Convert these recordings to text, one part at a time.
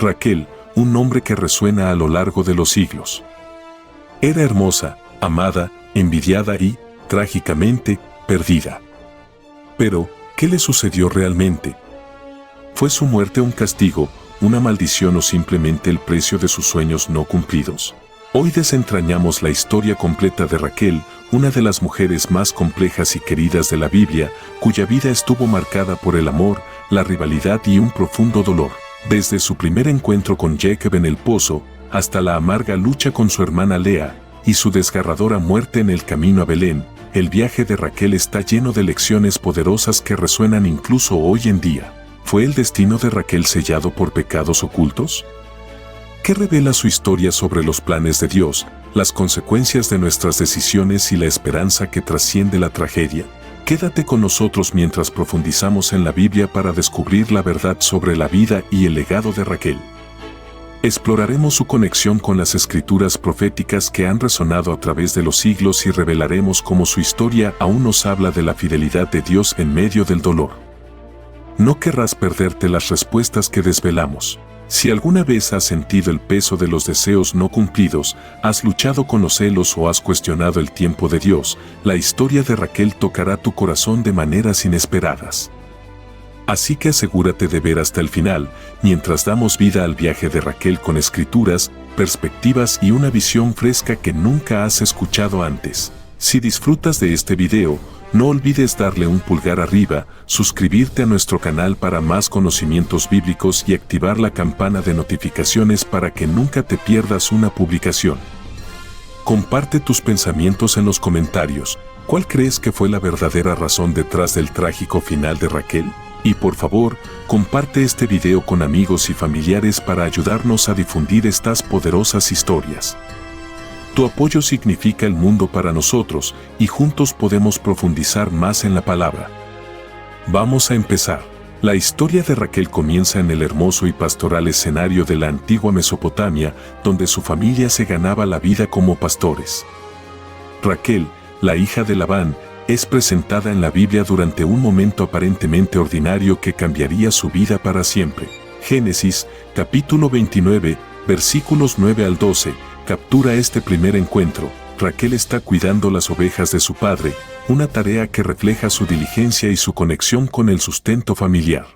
Raquel, un nombre que resuena a lo largo de los siglos. Era hermosa, amada, envidiada y, trágicamente, perdida. Pero, ¿qué le sucedió realmente? ¿Fue su muerte un castigo, una maldición o simplemente el precio de sus sueños no cumplidos? Hoy desentrañamos la historia completa de Raquel, una de las mujeres más complejas y queridas de la Biblia, cuya vida estuvo marcada por el amor, la rivalidad y un profundo dolor. Desde su primer encuentro con Jacob en el pozo, hasta la amarga lucha con su hermana Lea, y su desgarradora muerte en el camino a Belén, el viaje de Raquel está lleno de lecciones poderosas que resuenan incluso hoy en día. ¿Fue el destino de Raquel sellado por pecados ocultos? ¿Qué revela su historia sobre los planes de Dios, las consecuencias de nuestras decisiones y la esperanza que trasciende la tragedia? Quédate con nosotros mientras profundizamos en la Biblia para descubrir la verdad sobre la vida y el legado de Raquel. Exploraremos su conexión con las escrituras proféticas que han resonado a través de los siglos y revelaremos cómo su historia aún nos habla de la fidelidad de Dios en medio del dolor. No querrás perderte las respuestas que desvelamos. Si alguna vez has sentido el peso de los deseos no cumplidos, has luchado con los celos o has cuestionado el tiempo de Dios, la historia de Raquel tocará tu corazón de maneras inesperadas. Así que asegúrate de ver hasta el final, mientras damos vida al viaje de Raquel con escrituras, perspectivas y una visión fresca que nunca has escuchado antes. Si disfrutas de este video, no olvides darle un pulgar arriba, suscribirte a nuestro canal para más conocimientos bíblicos y activar la campana de notificaciones para que nunca te pierdas una publicación. Comparte tus pensamientos en los comentarios. ¿Cuál crees que fue la verdadera razón detrás del trágico final de Raquel? Y por favor, comparte este video con amigos y familiares para ayudarnos a difundir estas poderosas historias. Tu apoyo significa el mundo para nosotros y juntos podemos profundizar más en la palabra. Vamos a empezar. La historia de Raquel comienza en el hermoso y pastoral escenario de la antigua Mesopotamia, donde su familia se ganaba la vida como pastores. Raquel, la hija de Labán, es presentada en la Biblia durante un momento aparentemente ordinario que cambiaría su vida para siempre. Génesis, capítulo 29, versículos 9 al 12, captura este primer encuentro. Raquel está cuidando las ovejas de su padre, una tarea que refleja su diligencia y su conexión con el sustento familiar.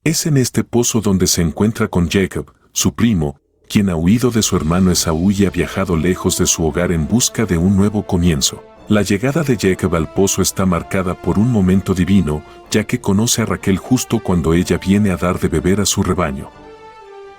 Es en este pozo donde se encuentra con Jacob, su primo, quien ha huido de su hermano Esaú y ha viajado lejos de su hogar en busca de un nuevo comienzo. La llegada de Jacob al pozo está marcada por un momento divino, ya que conoce a Raquel justo cuando ella viene a dar de beber a su rebaño.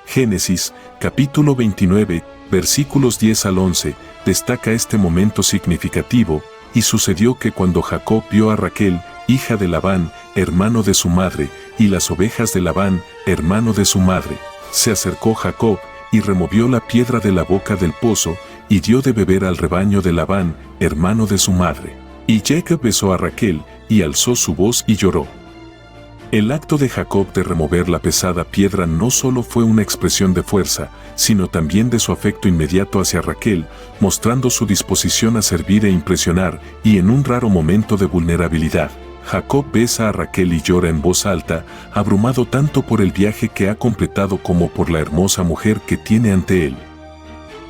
Génesis, capítulo 29, versículos 10 al 11, destaca este momento significativo, y sucedió que cuando Jacob vio a Raquel, hija de Labán, hermano de su madre, y las ovejas de Labán, hermano de su madre, se acercó Jacob, y removió la piedra de la boca del pozo, y dio de beber al rebaño de Labán, hermano de su madre. Y Jacob besó a Raquel, y alzó su voz y lloró. El acto de Jacob de remover la pesada piedra no solo fue una expresión de fuerza, sino también de su afecto inmediato hacia Raquel, mostrando su disposición a servir e impresionar, y en un raro momento de vulnerabilidad, Jacob besa a Raquel y llora en voz alta, abrumado tanto por el viaje que ha completado como por la hermosa mujer que tiene ante él.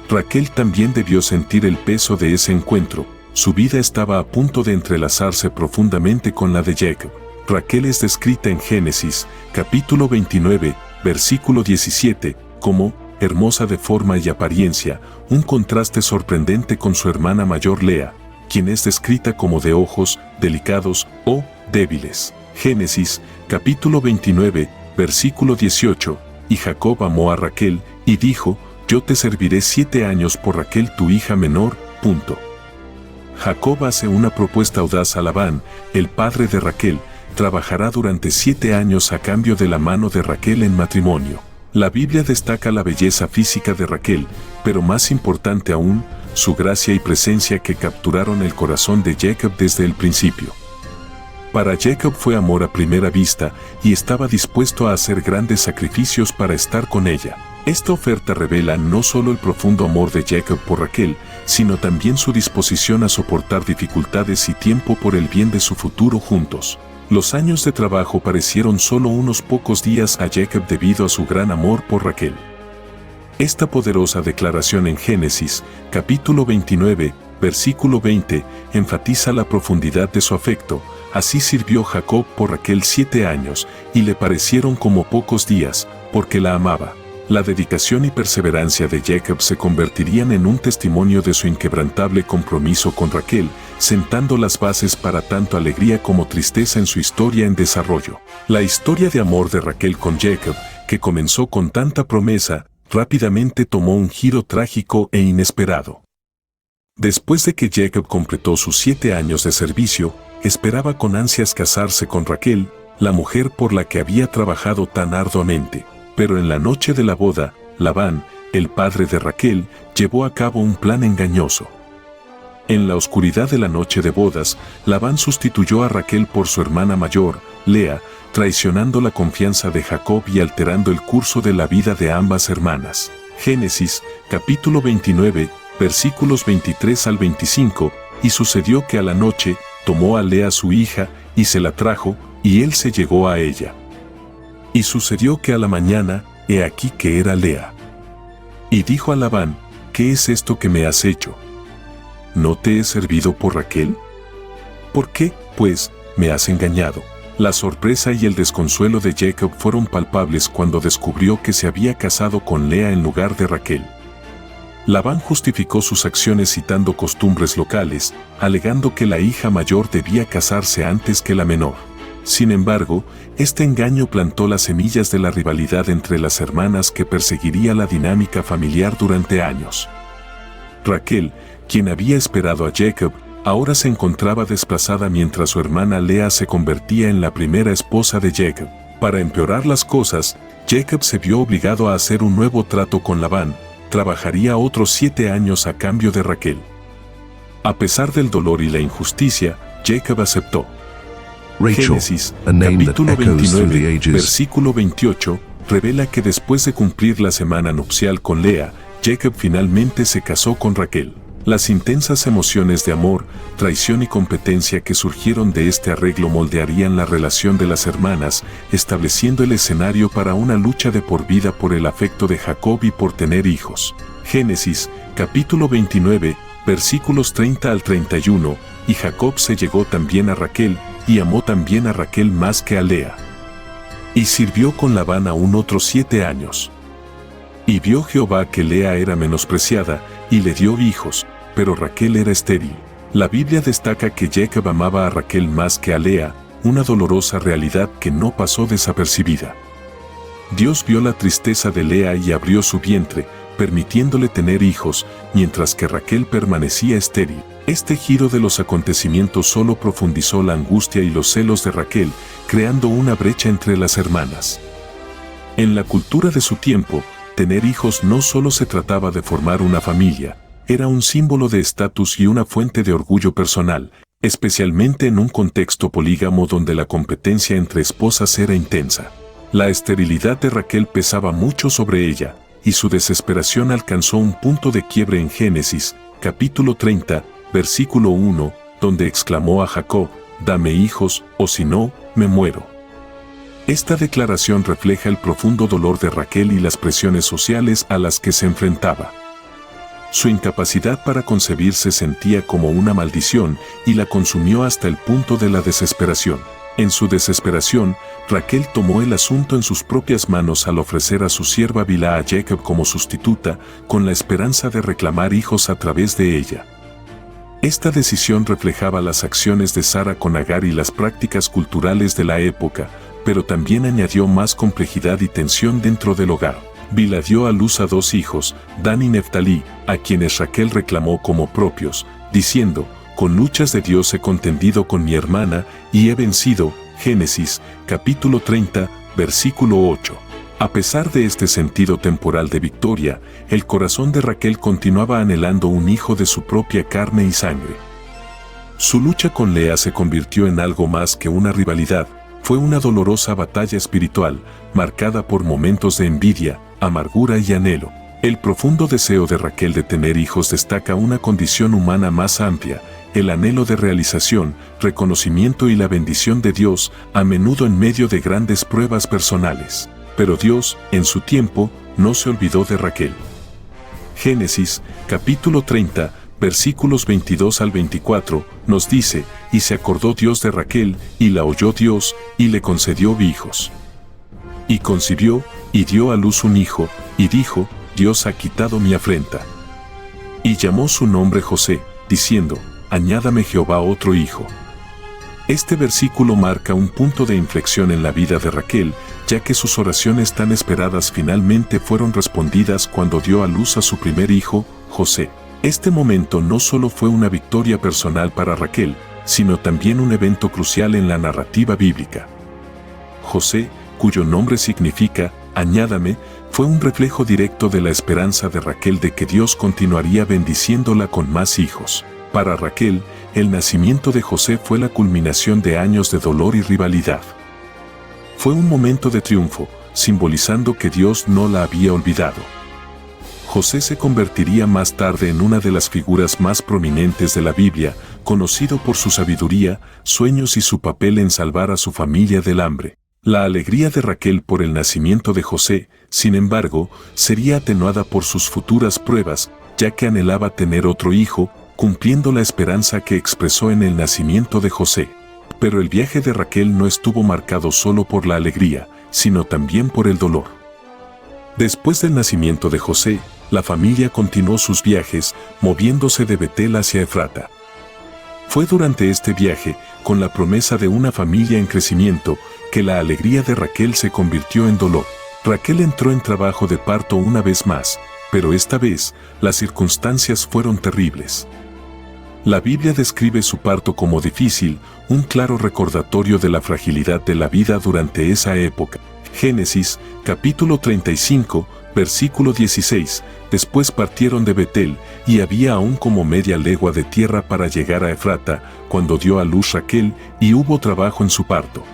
Raquel también debió sentir el peso de ese encuentro, su vida estaba a punto de entrelazarse profundamente con la de Jacob. Raquel es descrita en Génesis, capítulo 29, versículo 17, como hermosa de forma y apariencia, un contraste sorprendente con su hermana mayor Lea, quien es descrita como de ojos delicados o débiles. Génesis, capítulo 29, versículo 18, y Jacob amó a Raquel, y dijo, yo te serviré 7 años por Raquel tu hija menor. Jacob hace una propuesta audaz a Labán, el padre de Raquel, trabajará durante 7 años a cambio de la mano de Raquel en matrimonio. La Biblia destaca la belleza física de Raquel, pero más importante aún, su gracia y presencia que capturaron el corazón de Jacob desde el principio. Para Jacob fue amor a primera vista y estaba dispuesto a hacer grandes sacrificios para estar con ella. Esta oferta revela no solo el profundo amor de Jacob por Raquel, sino también su disposición a soportar dificultades y tiempo por el bien de su futuro juntos. Los años de trabajo parecieron solo unos pocos días a Jacob debido a su gran amor por Raquel. Esta poderosa declaración en Génesis, capítulo 29, versículo 20, enfatiza la profundidad de su afecto. Así sirvió Jacob por Raquel 7 años, y le parecieron como pocos días, porque la amaba. La dedicación y perseverancia de Jacob se convertirían en un testimonio de su inquebrantable compromiso con Raquel, sentando las bases para tanto alegría como tristeza en su historia en desarrollo. La historia de amor de Raquel con Jacob, que comenzó con tanta promesa, rápidamente tomó un giro trágico e inesperado. Después de que Jacob completó sus 7 años de servicio, esperaba con ansias casarse con Raquel, la mujer por la que había trabajado tan arduamente. Pero en la noche de la boda, Labán, el padre de Raquel, llevó a cabo un plan engañoso. En la oscuridad de la noche de bodas, Labán sustituyó a Raquel por su hermana mayor, Lea, traicionando la confianza de Jacob y alterando el curso de la vida de ambas hermanas. Génesis, capítulo 29, versículos 23 al 25, y sucedió que a la noche, tomó a Lea su hija, y se la trajo, y él se llegó a ella. Y sucedió que a la mañana, he aquí que era Lea. Y dijo a Labán, ¿qué es esto que me has hecho? ¿No te he servido por Raquel? ¿Por qué, pues, me has engañado? La sorpresa y el desconsuelo de Jacob fueron palpables cuando descubrió que se había casado con Lea en lugar de Raquel. Labán justificó sus acciones citando costumbres locales, alegando que la hija mayor debía casarse antes que la menor. Sin embargo, este engaño plantó las semillas de la rivalidad entre las hermanas que perseguiría la dinámica familiar durante años. Raquel, quien había esperado a Jacob, ahora se encontraba desplazada mientras su hermana Lea se convertía en la primera esposa de Jacob. Para empeorar las cosas, Jacob se vio obligado a hacer un nuevo trato con Labán, trabajaría otros 7 años a cambio de Raquel. A pesar del dolor y la injusticia, Jacob aceptó. Génesis, capítulo 29, versículo 28, revela que después de cumplir la semana nupcial con Lea, Jacob finalmente se casó con Raquel. Las intensas emociones de amor, traición y competencia que surgieron de este arreglo moldearían la relación de las hermanas, estableciendo el escenario para una lucha de por vida por el afecto de Jacob y por tener hijos. Génesis, capítulo 29, versículos 30 al 31, y Jacob se llegó también a Raquel, y amó también a Raquel más que a Lea. Y sirvió con Labán aún otros 7 años. Y vio Jehová que Lea era menospreciada, y le dio hijos, pero Raquel era estéril. La Biblia destaca que Jacob amaba a Raquel más que a Lea, una dolorosa realidad que no pasó desapercibida. Dios vio la tristeza de Lea y abrió su vientre, permitiéndole tener hijos, mientras que Raquel permanecía estéril. Este giro de los acontecimientos solo profundizó la angustia y los celos de Raquel, creando una brecha entre las hermanas. En la cultura de su tiempo, tener hijos no solo se trataba de formar una familia, era un símbolo de estatus y una fuente de orgullo personal, especialmente en un contexto polígamo donde la competencia entre esposas era intensa. La esterilidad de Raquel pesaba mucho sobre ella, y su desesperación alcanzó un punto de quiebre en Génesis, capítulo 30, versículo 1, donde exclamó a Jacob, «Dame hijos, o si no, me muero». Esta declaración refleja el profundo dolor de Raquel y las presiones sociales a las que se enfrentaba. Su incapacidad para concebir se sentía como una maldición y la consumió hasta el punto de la desesperación. En su desesperación, Raquel tomó el asunto en sus propias manos al ofrecer a su sierva Bilhá a Jacob como sustituta, con la esperanza de reclamar hijos a través de ella. Esta decisión reflejaba las acciones de Sara con Agar y las prácticas culturales de la época, pero también añadió más complejidad y tensión dentro del hogar. Bilhá dio a luz a 2 hijos, Dan y Neftalí, a quienes Raquel reclamó como propios, diciendo, «Con luchas de Dios he contendido con mi hermana y he vencido». Génesis, capítulo 30, versículo 8. A pesar de este sentido temporal de victoria, el corazón de Raquel continuaba anhelando un hijo de su propia carne y sangre. Su lucha con Lea se convirtió en algo más que una rivalidad, fue una dolorosa batalla espiritual, marcada por momentos de envidia, amargura y anhelo. El profundo deseo de Raquel de tener hijos destaca una condición humana más amplia, el anhelo de realización, reconocimiento y la bendición de Dios, a menudo en medio de grandes pruebas personales. Pero Dios, en su tiempo, no se olvidó de Raquel. Génesis, capítulo 30, versículos 22 al 24, nos dice, y se acordó Dios de Raquel, y la oyó Dios, y le concedió hijos. Y concibió, y dio a luz un hijo, y dijo, Dios ha quitado mi afrenta. Y llamó su nombre José, diciendo, añádame Jehová otro hijo. Este versículo marca un punto de inflexión en la vida de Raquel, ya que sus oraciones tan esperadas finalmente fueron respondidas cuando dio a luz a su primer hijo, José. Este momento no solo fue una victoria personal para Raquel, sino también un evento crucial en la narrativa bíblica. José, cuyo nombre significa, añádame, fue un reflejo directo de la esperanza de Raquel de que Dios continuaría bendiciéndola con más hijos. Para Raquel, el nacimiento de José fue la culminación de años de dolor y rivalidad. Fue un momento de triunfo, simbolizando que Dios no la había olvidado. José se convertiría más tarde en una de las figuras más prominentes de la Biblia, conocido por su sabiduría, sueños y su papel en salvar a su familia del hambre. La alegría de Raquel por el nacimiento de José, sin embargo, sería atenuada por sus futuras pruebas, ya que anhelaba tener otro hijo, cumpliendo la esperanza que expresó en el nacimiento de José. Pero el viaje de Raquel no estuvo marcado solo por la alegría, sino también por el dolor. Después del nacimiento de José, la familia continuó sus viajes, moviéndose de Betel hacia Efrata. Fue durante este viaje, con la promesa de una familia en crecimiento, que la alegría de Raquel se convirtió en dolor. Raquel entró en trabajo de parto una vez más, pero esta vez, las circunstancias fueron terribles. La Biblia describe su parto como difícil, un claro recordatorio de la fragilidad de la vida durante esa época. Génesis, capítulo 35, versículo 16, después partieron de Betel, y había aún como media legua de tierra para llegar a Efrata, cuando dio a luz Raquel, y hubo trabajo en su parto.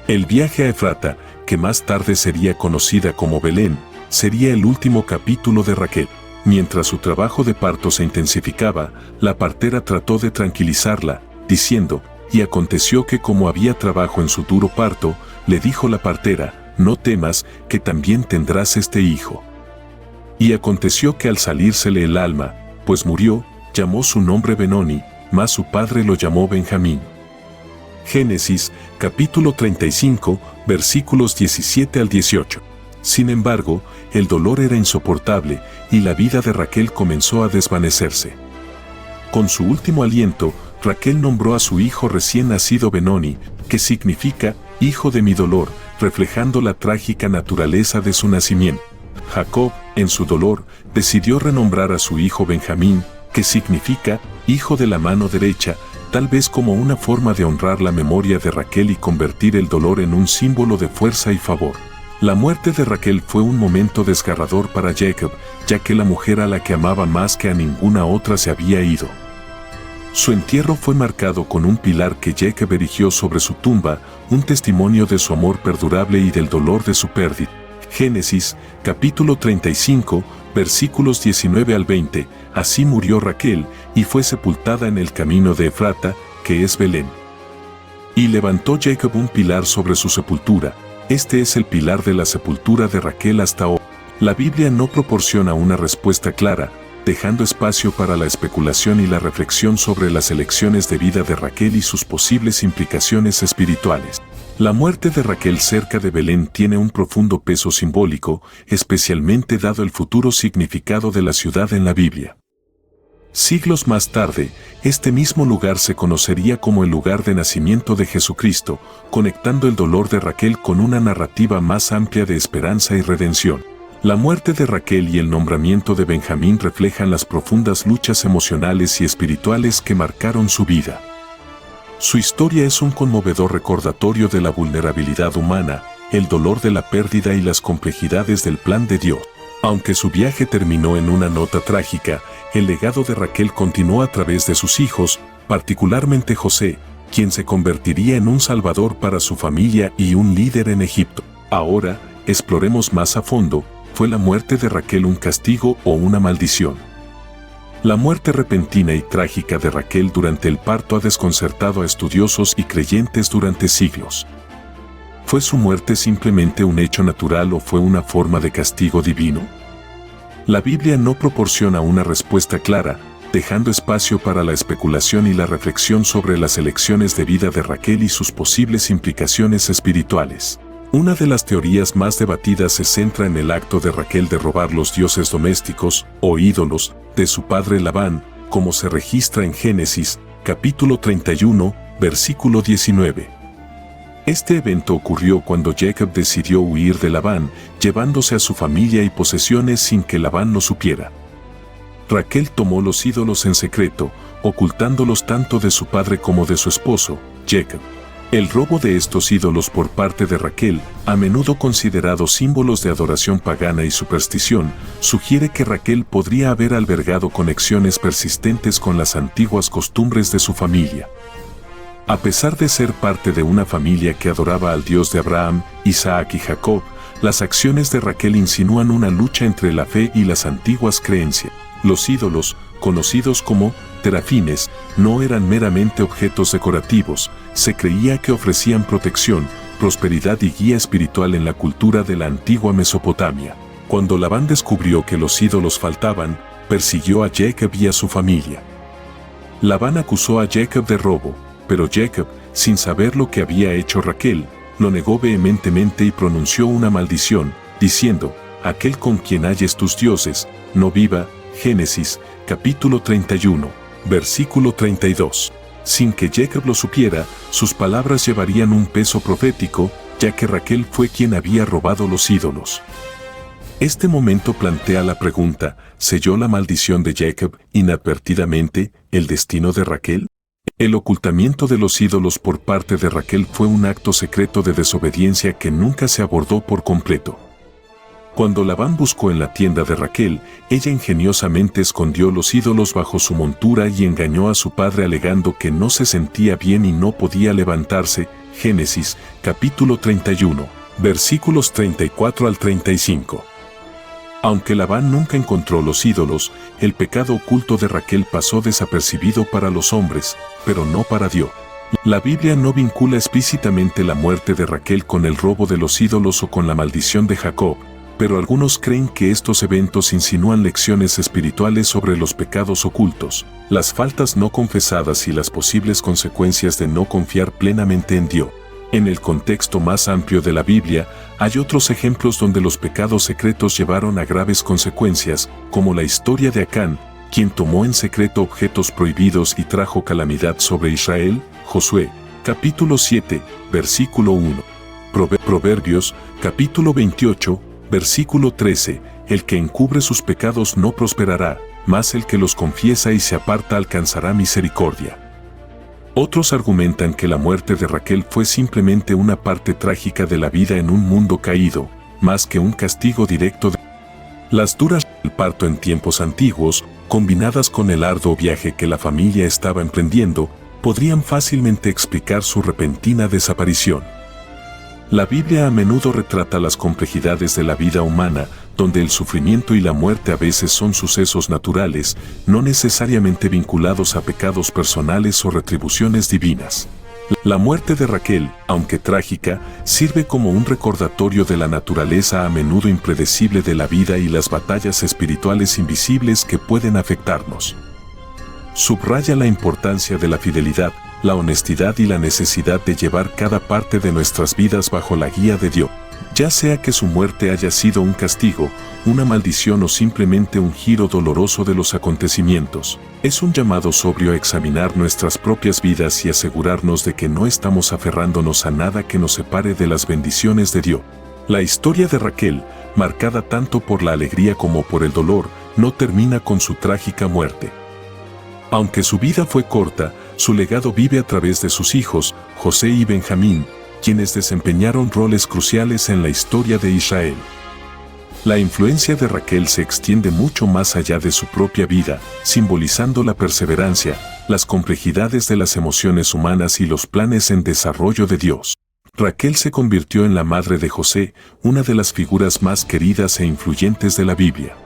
El viaje a Efrata, que más tarde sería conocida como Belén, sería el último capítulo de Raquel. Mientras su trabajo de parto se intensificaba, la partera trató de tranquilizarla, diciendo, y aconteció que como había trabajo en su duro parto, le dijo la partera, no temas, que también tendrás este hijo. Y aconteció que al salírsele el alma, pues murió, llamó su nombre Benoni, mas su padre lo llamó Benjamín. Génesis, capítulo 35, versículos 17 al 18. Sin embargo, el dolor era insoportable, y la vida de Raquel comenzó a desvanecerse. Con su último aliento, Raquel nombró a su hijo recién nacido Benoni, que significa, hijo de mi dolor, reflejando la trágica naturaleza de su nacimiento. Jacob, en su dolor, decidió renombrar a su hijo Benjamín, que significa, hijo de la mano derecha, tal vez como una forma de honrar la memoria de Raquel y convertir el dolor en un símbolo de fuerza y favor. La muerte de Raquel fue un momento desgarrador para Jacob, ya que la mujer a la que amaba más que a ninguna otra se había ido. Su entierro fue marcado con un pilar que Jacob erigió sobre su tumba, un testimonio de su amor perdurable y del dolor de su pérdida. Génesis, capítulo 35, versículos 19 al 20, así murió Raquel, y fue sepultada en el camino de Efrata, que es Belén. Y levantó Jacob un pilar sobre su sepultura. Este es el pilar de la sepultura de Raquel hasta hoy. La Biblia no proporciona una respuesta clara, dejando espacio para la especulación y la reflexión sobre las elecciones de vida de Raquel y sus posibles implicaciones espirituales. La muerte de Raquel cerca de Belén tiene un profundo peso simbólico, especialmente dado el futuro significado de la ciudad en la Biblia. Siglos más tarde, este mismo lugar se conocería como el lugar de nacimiento de Jesucristo, conectando el dolor de Raquel con una narrativa más amplia de esperanza y redención. La muerte de Raquel y el nombramiento de Benjamín reflejan las profundas luchas emocionales y espirituales que marcaron su vida. Su historia es un conmovedor recordatorio de la vulnerabilidad humana, el dolor de la pérdida y las complejidades del plan de Dios. Aunque su viaje terminó en una nota trágica, el legado de Raquel continuó a través de sus hijos, particularmente José, quien se convertiría en un salvador para su familia y un líder en Egipto. Ahora, exploremos más a fondo, ¿fue la muerte de Raquel un castigo o una maldición? La muerte repentina y trágica de Raquel durante el parto ha desconcertado a estudiosos y creyentes durante siglos. ¿Fue su muerte simplemente un hecho natural o fue una forma de castigo divino? La Biblia no proporciona una respuesta clara, dejando espacio para la especulación y la reflexión sobre las elecciones de vida de Raquel y sus posibles implicaciones espirituales. Una de las teorías más debatidas se centra en el acto de Raquel de robar los dioses domésticos, o ídolos, de su padre Labán, como se registra en Génesis, capítulo 31, versículo 19. Este evento ocurrió cuando Jacob decidió huir de Labán, llevándose a su familia y posesiones sin que Labán lo supiera. Raquel tomó los ídolos en secreto, ocultándolos tanto de su padre como de su esposo, Jacob. El robo de estos ídolos por parte de Raquel, a menudo considerados símbolos de adoración pagana y superstición, sugiere que Raquel podría haber albergado conexiones persistentes con las antiguas costumbres de su familia. A pesar de ser parte de una familia que adoraba al Dios de Abraham, Isaac y Jacob, las acciones de Raquel insinúan una lucha entre la fe y las antiguas creencias. Los ídolos, conocidos como terafines, no eran meramente objetos decorativos, se creía que ofrecían protección, prosperidad y guía espiritual en la cultura de la antigua Mesopotamia. Cuando Labán descubrió que los ídolos faltaban, persiguió a Jacob y a su familia. Labán acusó a Jacob de robo, pero Jacob, sin saber lo que había hecho Raquel, lo negó vehementemente y pronunció una maldición, diciendo: «Aquel con quien halles tus dioses, no viva». Génesis, capítulo 31, versículo 32. Sin que Jacob lo supiera, sus palabras llevarían un peso profético, ya que Raquel fue quien había robado los ídolos. Este momento plantea la pregunta: ¿selló la maldición de Jacob inadvertidamente el destino de Raquel? El ocultamiento de los ídolos por parte de Raquel fue un acto secreto de desobediencia que nunca se abordó por completo. Cuando Labán buscó en la tienda de Raquel, ella ingeniosamente escondió los ídolos bajo su montura y engañó a su padre alegando que no se sentía bien y no podía levantarse. Génesis, capítulo 31, versículos 34 al 35. Aunque Labán nunca encontró los ídolos, el pecado oculto de Raquel pasó desapercibido para los hombres, pero no para Dios. La Biblia no vincula explícitamente la muerte de Raquel con el robo de los ídolos o con la maldición de Jacob, pero algunos creen que estos eventos insinúan lecciones espirituales sobre los pecados ocultos, las faltas no confesadas y las posibles consecuencias de no confiar plenamente en Dios. En el contexto más amplio de la Biblia, hay otros ejemplos donde los pecados secretos llevaron a graves consecuencias, como la historia de Acán, quien tomó en secreto objetos prohibidos y trajo calamidad sobre Israel. Josué, capítulo 7, versículo 1. Proverbios, capítulo 28, versículo 13, el que encubre sus pecados no prosperará, mas el que los confiesa y se aparta alcanzará misericordia. Otros argumentan que la muerte de Raquel fue simplemente una parte trágica de la vida en un mundo caído, más que un castigo directo de las duras del parto en tiempos antiguos, combinadas con el arduo viaje que la familia estaba emprendiendo, podrían fácilmente explicar su repentina desaparición. La Biblia a menudo retrata las complejidades de la vida humana, donde el sufrimiento y la muerte a veces son sucesos naturales, no necesariamente vinculados a pecados personales o retribuciones divinas. La muerte de Raquel, aunque trágica, sirve como un recordatorio de la naturaleza a menudo impredecible de la vida y las batallas espirituales invisibles que pueden afectarnos. Subraya la importancia de la fidelidad, la honestidad y la necesidad de llevar cada parte de nuestras vidas bajo la guía de Dios. Ya sea que su muerte haya sido un castigo, una maldición o simplemente un giro doloroso de los acontecimientos, es un llamado sobrio a examinar nuestras propias vidas y asegurarnos de que no estamos aferrándonos a nada que nos separe de las bendiciones de Dios. La historia de Raquel, marcada tanto por la alegría como por el dolor, no termina con su trágica muerte. Aunque su vida fue corta, su legado vive a través de sus hijos, José y Benjamín, quienes desempeñaron roles cruciales en la historia de Israel. La influencia de Raquel se extiende mucho más allá de su propia vida, simbolizando la perseverancia, las complejidades de las emociones humanas y los planes en desarrollo de Dios. Raquel se convirtió en la madre de José, una de las figuras más queridas e influyentes de la Biblia.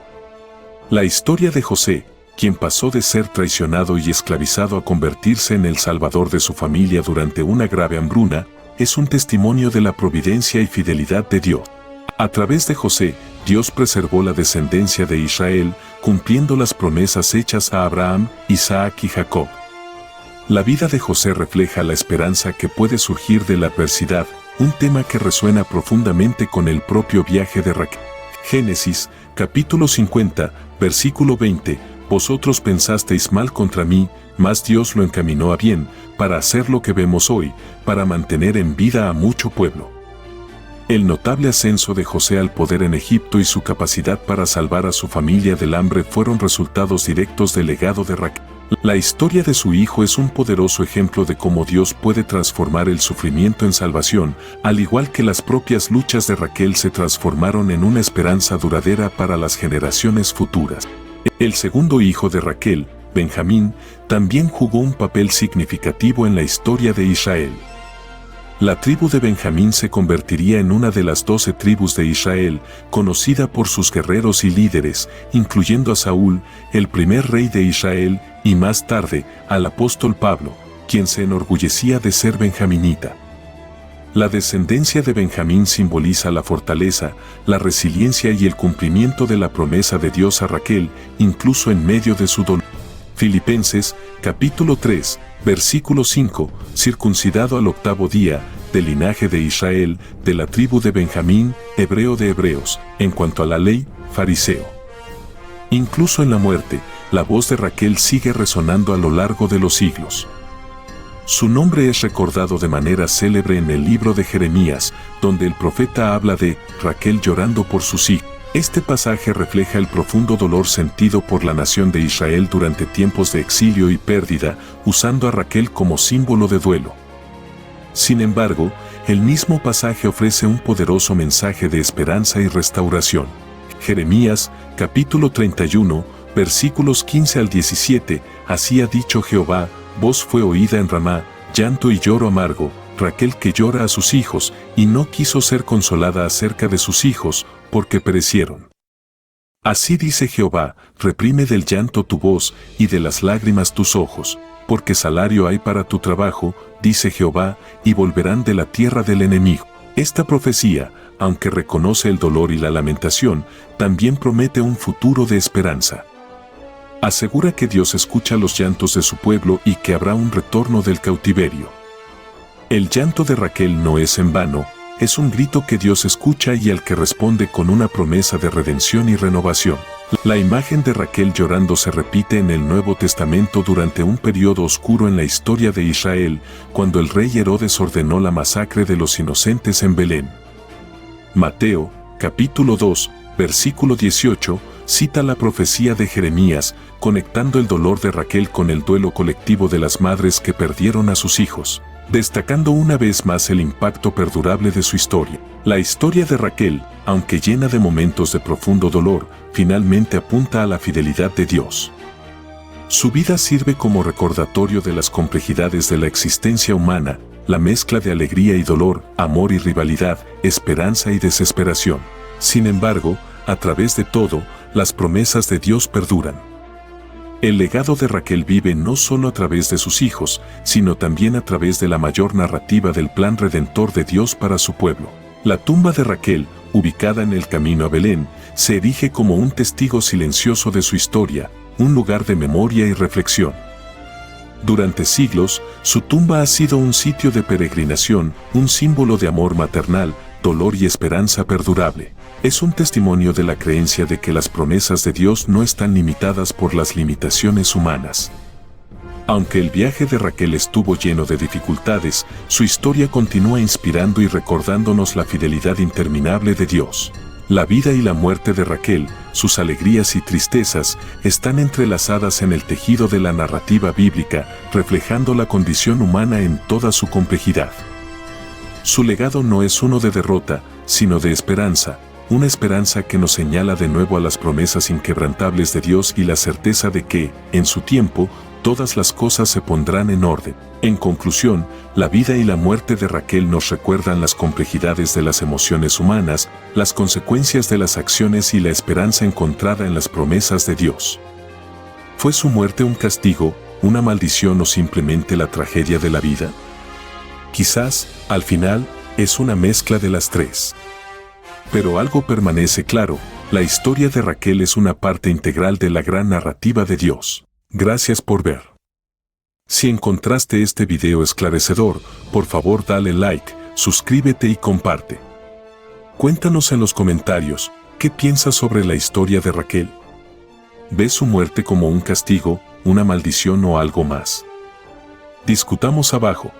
La historia de José, quien pasó de ser traicionado y esclavizado a convertirse en el salvador de su familia durante una grave hambruna, es un testimonio de la providencia y fidelidad de Dios. A través de José, Dios preservó la descendencia de Israel, cumpliendo las promesas hechas a Abraham, Isaac y Jacob. La vida de José refleja la esperanza que puede surgir de la adversidad, un tema que resuena profundamente con el propio viaje de Raquel. Génesis, capítulo 50, versículo 20. Vosotros pensasteis mal contra mí, mas Dios lo encaminó a bien, para hacer lo que vemos hoy, para mantener en vida a mucho pueblo. El notable ascenso de José al poder en Egipto y su capacidad para salvar a su familia del hambre fueron resultados directos del legado de Raquel. La historia de su hijo es un poderoso ejemplo de cómo Dios puede transformar el sufrimiento en salvación, al igual que las propias luchas de Raquel se transformaron en una esperanza duradera para las generaciones futuras. El segundo hijo de Raquel, Benjamín, también jugó un papel significativo en la historia de Israel. La tribu de Benjamín se convertiría en una de las 12 tribus de Israel, conocida por sus guerreros y líderes, incluyendo a Saúl, el primer rey de Israel, y más tarde, al apóstol Pablo, quien se enorgullecía de ser benjaminita. La descendencia de Benjamín simboliza la fortaleza, la resiliencia y el cumplimiento de la promesa de Dios a Raquel, incluso en medio de su dolor. Filipenses, capítulo 3, versículo 5, circuncidado al 8º día, del linaje de Israel, de la tribu de Benjamín, hebreo de hebreos, en cuanto a la ley, fariseo. Incluso en la muerte, la voz de Raquel sigue resonando a lo largo de los siglos. Su nombre es recordado de manera célebre en el libro de Jeremías, donde el profeta habla de Raquel llorando por sus hijos. Este pasaje refleja el profundo dolor sentido por la nación de Israel durante tiempos de exilio y pérdida, usando a Raquel como símbolo de duelo. Sin embargo, el mismo pasaje ofrece un poderoso mensaje de esperanza y restauración. Jeremías, capítulo 31, versículos 15 al 17, así ha dicho Jehová, voz fue oída en Ramá, llanto y lloro amargo, Raquel que llora a sus hijos, y no quiso ser consolada acerca de sus hijos, porque perecieron. Así dice Jehová, reprime del llanto tu voz, y de las lágrimas tus ojos, porque salario hay para tu trabajo, dice Jehová, y volverán de la tierra del enemigo. Esta profecía, aunque reconoce el dolor y la lamentación, también promete un futuro de esperanza. Asegura que Dios escucha los llantos de su pueblo y que habrá un retorno del cautiverio. El llanto de Raquel no es en vano, es un grito que Dios escucha y al que responde con una promesa de redención y renovación. La imagen de Raquel llorando se repite en el Nuevo Testamento durante un periodo oscuro en la historia de Israel, cuando el rey Herodes ordenó la masacre de los inocentes en Belén. Mateo, capítulo 2, versículo 18, cita la profecía de Jeremías, conectando el dolor de Raquel con el duelo colectivo de las madres que perdieron a sus hijos, destacando una vez más el impacto perdurable de su historia. La historia de Raquel, aunque llena de momentos de profundo dolor, finalmente apunta a la fidelidad de Dios. Su vida sirve como recordatorio de las complejidades de la existencia humana, la mezcla de alegría y dolor, amor y rivalidad, esperanza y desesperación. Sin embargo, a través de todo, las promesas de Dios perduran. El legado de Raquel vive no solo a través de sus hijos, sino también a través de la mayor narrativa del plan redentor de Dios para su pueblo. La tumba de Raquel, ubicada en el camino a Belén, se erige como un testigo silencioso de su historia, un lugar de memoria y reflexión. Durante siglos, su tumba ha sido un sitio de peregrinación, un símbolo de amor maternal, dolor y esperanza perdurable. Es un testimonio de la creencia de que las promesas de Dios no están limitadas por las limitaciones humanas. Aunque el viaje de Raquel estuvo lleno de dificultades, su historia continúa inspirando y recordándonos la fidelidad interminable de Dios. La vida y la muerte de Raquel, sus alegrías y tristezas, están entrelazadas en el tejido de la narrativa bíblica, reflejando la condición humana en toda su complejidad. Su legado no es uno de derrota, sino de esperanza, una esperanza que nos señala de nuevo a las promesas inquebrantables de Dios y la certeza de que, en su tiempo, todas las cosas se pondrán en orden. En conclusión, la vida y la muerte de Raquel nos recuerdan las complejidades de las emociones humanas, las consecuencias de las acciones y la esperanza encontrada en las promesas de Dios. ¿Fue su muerte un castigo, una maldición o simplemente la tragedia de la vida? Quizás, al final, es una mezcla de las tres. Pero algo permanece claro, la historia de Raquel es una parte integral de la gran narrativa de Dios. Gracias por ver. Si encontraste este video esclarecedor, por favor dale like, suscríbete y comparte. Cuéntanos en los comentarios, ¿qué piensas sobre la historia de Raquel? ¿Ves su muerte como un castigo, una maldición o algo más? Discutamos abajo.